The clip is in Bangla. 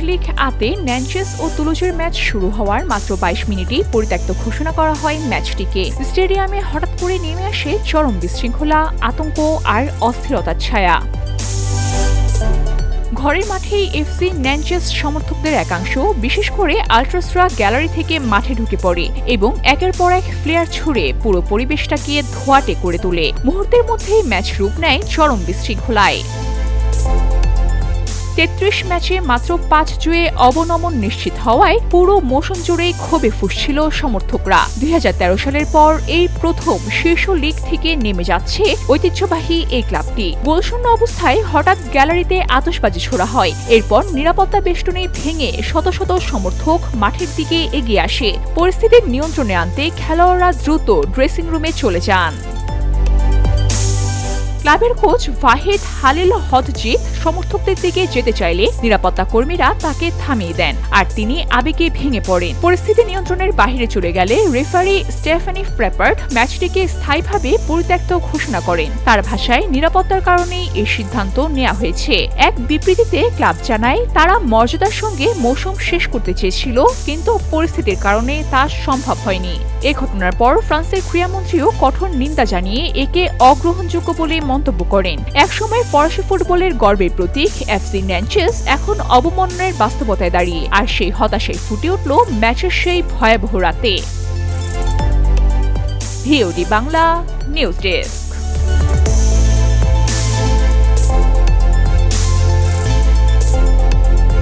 লিগ আতে ন্যানচেস ও তুলুজের ম্যাচ শুরু হওয়ার মাত্র ২২ মিনিটেই পরিত্যক্ত ঘোষণা করা হয় ম্যাচটিকে। স্টেডিয়ামে হঠাৎ করে নেমে আসে চরম বিশৃঙ্খলা, আতঙ্ক আর অস্থিরতার ছায়া। ঘরের মাঠেই এফসি ন্যানচেস সমর্থকদের একাংশ, বিশেষ করে আল্ট্রাসরা গ্যালারি থেকে মাঠে ঢুকে পড়ে এবং একের পর এক ফ্লেয়ার ছুড়ে পুরো পরিবেশটাকে ধোঁয়াটে করে তোলে। মুহূর্তের মধ্যেই ম্যাচ রূপ নেয় চরম বিশৃঙ্খলায়। ৩৩ ম্যাচে মাত্র ৫ জয়ে অবনমন নিশ্চিত হওয়ায় পুরো মৌসুম জুড়েই ক্ষোভে ফুঁসছিল সমর্থকরা। ২০১৩ সালের পর এই প্রথম শীর্ষ লিগ থেকে নেমে যাচ্ছে ঐতিহ্যবাহী এই ক্লাবটি। গোলশূন্য অবস্থায় হঠাৎ গ্যালারিতে আতশবাজি ছোড়া হয়। এরপর নিরাপত্তা বেষ্টনী ভেঙে শত শত সমর্থক মাঠের দিকে এগিয়ে আসে। পরিস্থিতির নিয়ন্ত্রণে আনতে খেলোয়াড়রা দ্রুত ড্রেসিং রুমে চলে যান। ক্লাবের কোচ ওয়াহিদ হালিল হদজিত সমর্থকদের দিকে যেতে চাইলে নিরাপত্তা কর্মীরা তাকে থামিয়ে দেন আর তিনি আবেগে ভেঙে পড়েন। পরিস্থিতি নিয়ন্ত্রণের বাইরে চলে গেলে রেফারি স্টেফানি ফ্রেপার্ট ম্যাচটিকে স্থায়ীভাবে পরিত্যক্ত ঘোষণা করেন। তার ভাষায়, নিরাপত্তার কারণেই এই সিদ্ধান্ত নেওয়া হয়েছে। এক বিবৃতিতে ক্লাব জানায়, তারা মর্যাদার সঙ্গে মৌসুম শেষ করতে চেয়েছিল, কিন্তু পরিস্থিতির কারণে তা সম্ভব হয়নি। এ ঘটনার পর ফ্রান্সের ক্রীড়ামন্ত্রীও কঠোর নিন্দা জানিয়ে একে অগ্রহণযোগ্য বলে মন্তব্য করেন। একসময় ফরাসি ফুটবলের গর্বের প্রতীক এফসি ন্যানচেস এখন অবমাননার বাস্তবতায় দাঁড়িয়ে, আর সেই হতাশায় ফুটে উঠল ম্যাচের সেই ভয়াবহ রাতে। VOD Bangla news desk.